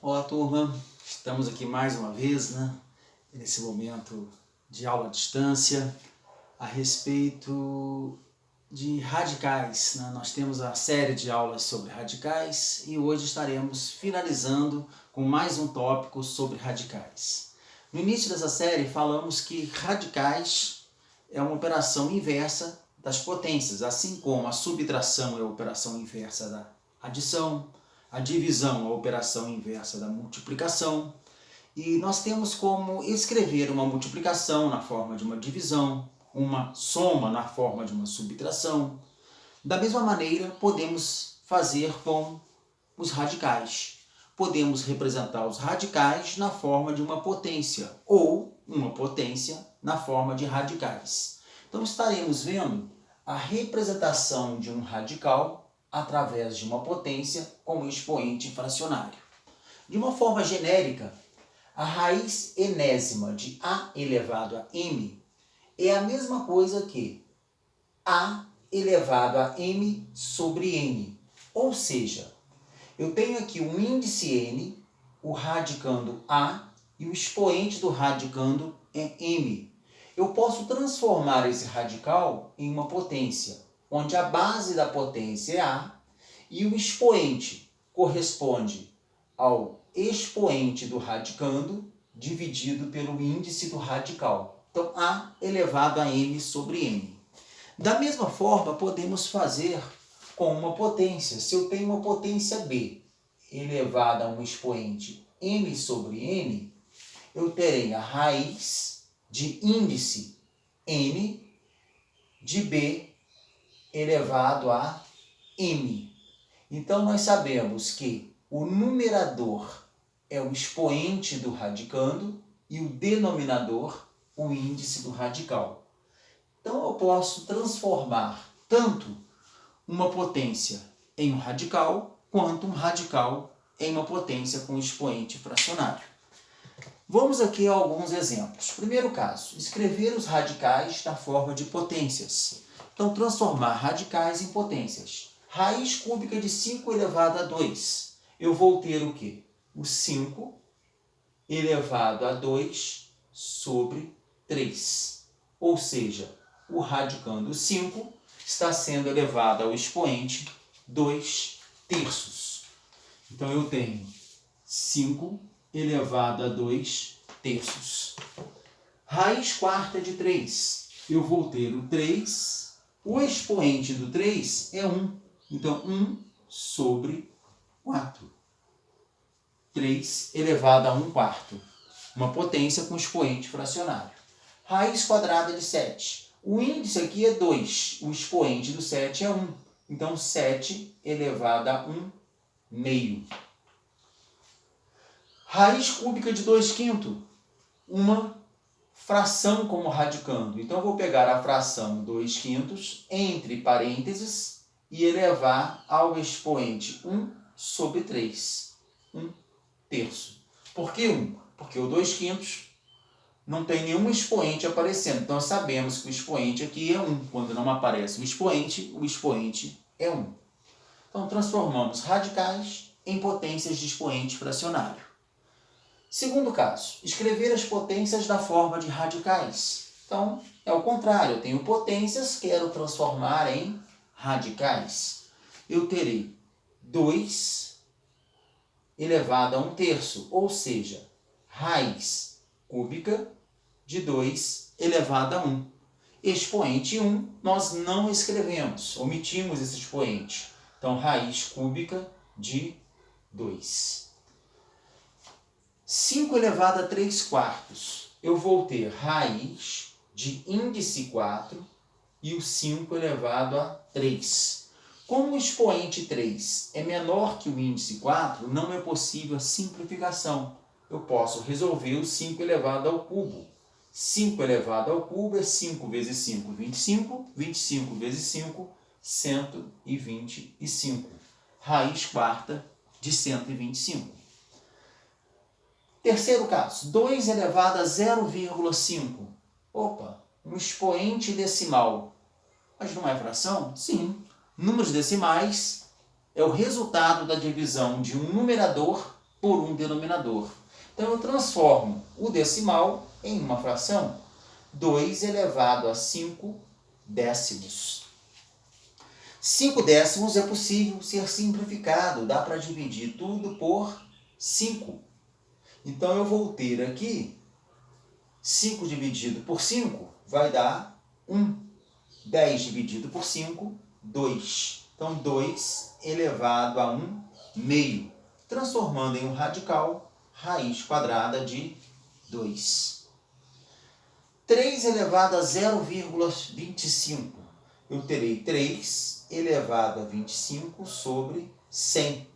Olá, turma. Estamos aqui mais uma vez, nesse momento de aula à distância, a respeito de radicais. Nós temos a série de aulas sobre radicais e hoje estaremos finalizando com mais um tópico sobre radicais. No início dessa série falamos que radicais é uma operação inversa das potências, assim como a subtração é a operação inversa da adição, a divisão é a operação inversa da multiplicação, e nós temos como escrever uma multiplicação na forma de uma divisão, uma soma na forma de uma subtração. Da mesma maneira, podemos fazer com os radicais. Podemos representar os radicais na forma de uma potência, ou uma potência na forma de radicais. Então estaremos vendo a representação de um radical através de uma potência com expoente fracionário. De uma forma genérica, a raiz enésima de a elevado a m é a mesma coisa que a elevado a m sobre n. Ou seja, eu tenho aqui um índice n, o radicando a, e o expoente do radicando é m. Eu posso transformar esse radical em uma potência, onde a base da potência é a, e o expoente corresponde ao expoente do radicando dividido pelo índice do radical. Então, a elevado a m sobre n. Da mesma forma, podemos fazer com uma potência. Se eu tenho uma potência b elevada a um expoente m sobre n, eu terei a raiz de índice n de b elevado a m. Então, nós sabemos que o numerador é o expoente do radicando e o denominador o índice do radical. Então, eu posso transformar tanto uma potência em um radical, quanto um radical em uma potência com expoente fracionário. Vamos aqui a alguns exemplos. Primeiro caso, escrever os radicais na forma de potências. Então, transformar radicais em potências. Raiz cúbica de 5 elevado a 2. Eu vou ter o quê? O 5 elevado a 2 sobre 3. Ou seja, o radicando 5 está sendo elevado ao expoente 2 terços. Então, eu tenho 5 elevado a 2 terços. Raiz quarta de 3. Eu vou ter o 3. O expoente do 3 é 1. Então, 1 sobre 4. 3 elevado a 1 quarto. Uma potência com expoente fracionário. Raiz quadrada de 7. O índice aqui é 2. O expoente do 7 é 1. Então, 7 elevado a 1 meio. Raiz cúbica de 2 quintos. Uma fração como radicando. Então, eu vou pegar a fração 2 quintos entre parênteses e elevar ao expoente 1 sobre 3. 1 terço. Por que 1? Porque o 2 quintos não tem nenhum expoente aparecendo. Então, sabemos que o expoente aqui é 1. Quando não aparece o expoente é 1. Então, transformamos radicais em potências de expoente fracionário. Segundo caso, escrever as potências da forma de radicais. Então, é o contrário. Eu tenho potências, quero transformar em radicais. Eu terei 2 elevado a 1 terço, ou seja, raiz cúbica de 2 elevado a 1. Expoente 1, nós não escrevemos, omitimos esse expoente. Então, raiz cúbica de 2. 5 elevado a 3 quartos. Eu vou ter raiz de índice 4 e o 5 elevado a 3. Como o expoente 3 é menor que o índice 4, não é possível a simplificação. Eu posso resolver o 5 elevado ao cubo. 5 elevado ao cubo é 5 vezes 5, 25. 25 vezes 5, 125. Raiz quarta de 125. Terceiro caso, 2 elevado a 0,5. Opa, um expoente decimal. Mas não é fração? Sim. Números decimais é o resultado da divisão de um numerador por um denominador. Então, eu transformo o decimal em uma fração. 2 elevado a 5 décimos. 5 décimos é possível ser simplificado. Dá para dividir tudo por 5. Então, eu vou ter aqui 5 dividido por 5 vai dar 1. 10 dividido por 5, 2. Então, 2 elevado a 1 meio. Transformando em um radical, raiz quadrada de 2. 3 elevado a 0,25. Eu terei 3 elevado a 25 sobre 100.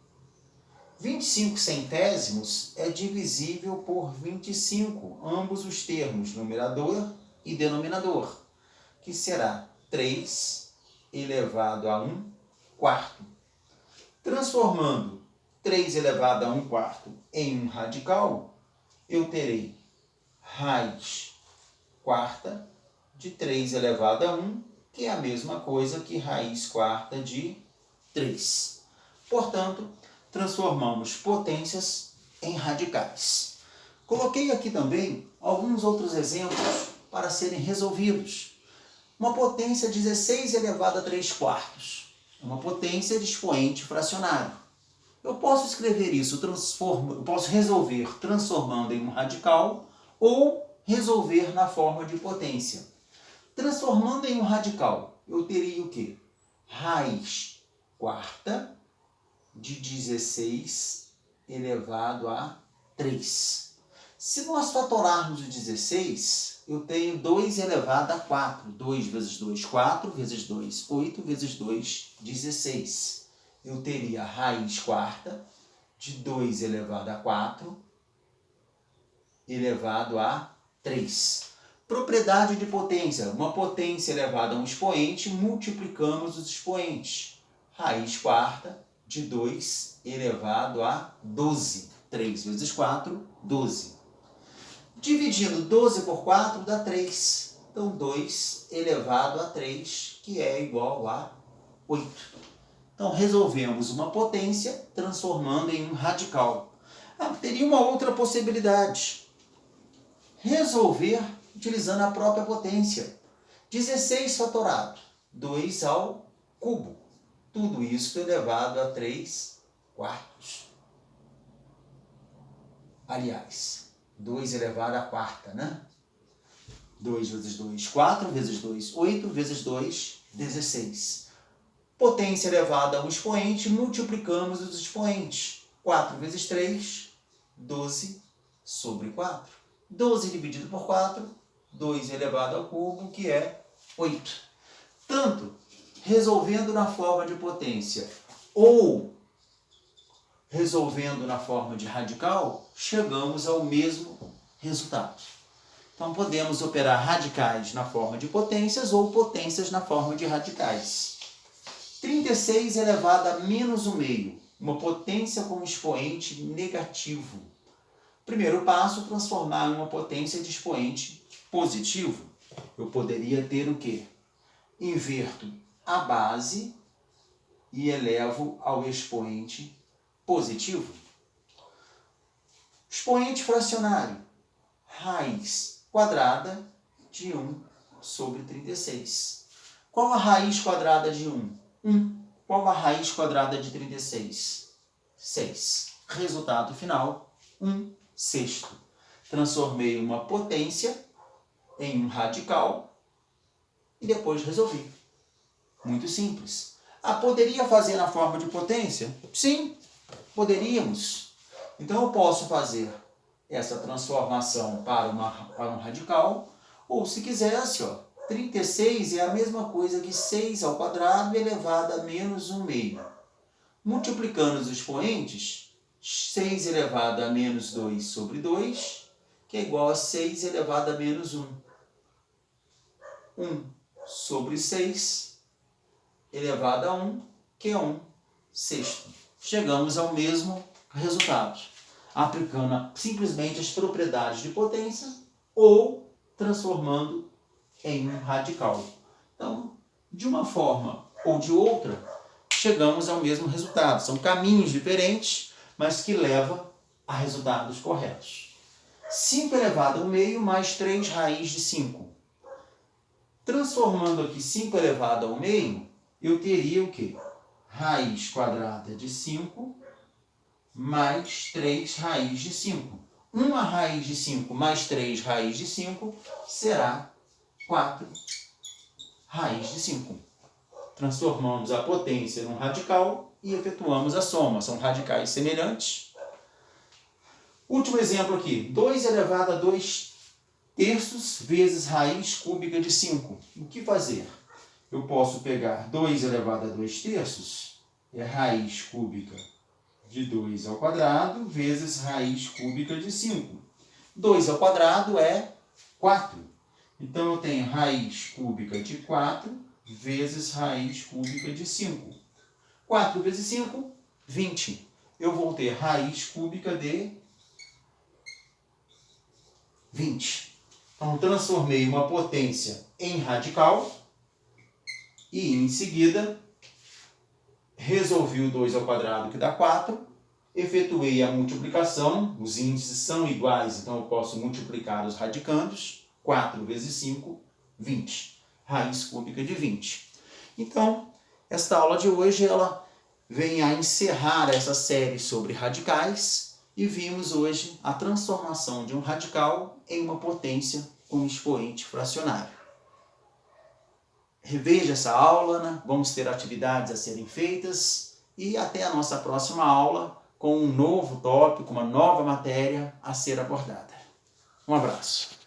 25 centésimos é divisível por 25, ambos os termos, numerador e denominador, que será 3 elevado a 1 quarto. Transformando 3 elevado a 1 quarto em um radical, eu terei raiz quarta de 3 elevado a 1, que é a mesma coisa que raiz quarta de 3. Portanto, transformamos potências em radicais. Coloquei aqui também alguns outros exemplos para serem resolvidos. Uma potência 16 elevado a 3 quartos. É uma potência de expoente fracionário. Eu posso escrever isso, eu posso resolver transformando em um radical ou resolver na forma de potência. Transformando em um radical, eu teria o quê? Raiz quarta de 16 elevado a 3. Se nós fatorarmos o 16, eu tenho 2 elevado a 4. 2 vezes 2, 4 vezes 2, 8 vezes 2, 16. Eu teria raiz quarta de 2 elevado a 4 elevado a 3. Propriedade de potência. Uma potência elevada a um expoente, multiplicamos os expoentes. Raiz quarta de 2 elevado a 12. 3 vezes 4, 12. Dividindo 12 por 4 dá 3. Então, 2 elevado a 3, que é igual a 8. Então, resolvemos uma potência transformando em um radical. Teria uma outra possibilidade. Resolver utilizando a própria potência. 16 fatorado, 2 ao cubo. Tudo isso elevado a 3 quartos. Aliás, 2 elevado à quarta, né? 2 vezes 2, 4 vezes 2, 8 vezes 2, 16. Potência elevada a um expoente, multiplicamos os expoentes. 4 vezes 3, 12 sobre 4. 12 dividido por 4, 2 elevado ao cubo, que é 8. Tanto resolvendo na forma de potência ou resolvendo na forma de radical, chegamos ao mesmo resultado. Então, podemos operar radicais na forma de potências ou potências na forma de radicais. 36 elevado a menos 1 meio, uma potência com expoente negativo. Primeiro passo, transformar em uma potência de expoente positivo. Eu poderia ter o quê? Inverto a base e elevo ao expoente positivo. Expoente fracionário. Raiz quadrada de 1 sobre 36. Qual a raiz quadrada de 1? 1. Qual a raiz quadrada de 36? 6. Resultado final, 1 sexto. Transformei uma potência em um radical e depois resolvi. Muito simples. Poderia fazer na forma de potência? Sim, poderíamos. Então eu posso fazer essa transformação para um radical, ou se quisesse, 36 é a mesma coisa que 6 ao quadrado elevado a menos 1 meio. Multiplicando os expoentes, 6 elevado a menos 2 sobre 2, que é igual a 6 elevado a menos 1. 1 sobre 6 elevado a 1, que é 1 sexto. Chegamos ao mesmo resultado, aplicando simplesmente as propriedades de potência ou transformando em um radical. Então, de uma forma ou de outra, chegamos ao mesmo resultado. São caminhos diferentes, mas que levam há resultados corretos. 5 elevado ao meio mais 3 raiz de 5. Transformando aqui 5 elevado ao meio, eu teria o quê? Raiz quadrada de 5 mais 3 raiz de 5. 1 raiz de 5 mais 3 raiz de 5 será 4 raiz de 5. Transformamos a potência num radical e efetuamos a soma. São radicais semelhantes. Último exemplo aqui. 2 elevado a 2 terços vezes raiz cúbica de 5. O que fazer? Eu posso pegar 2 elevado a 2 terços, é raiz cúbica de 2 ao quadrado, vezes raiz cúbica de 5. 2 ao quadrado é 4. Então, eu tenho raiz cúbica de 4 vezes raiz cúbica de 5. 4 vezes 5, 20. Eu vou ter raiz cúbica de 20. Então, transformei uma potência em radical e, em seguida, resolvi o 2 ao quadrado, que dá 4. Efetuei a multiplicação, os índices são iguais, então eu posso multiplicar os radicandos. 4 vezes 5, 20. Raiz cúbica de 20. Então, esta aula de hoje ela vem a encerrar essa série sobre radicais e vimos hoje a transformação de um radical em uma potência com expoente fracionário. Reveja essa aula, né? Vamos ter atividades a serem feitas e até a nossa próxima aula com um novo tópico, uma nova matéria a ser abordada. Um abraço.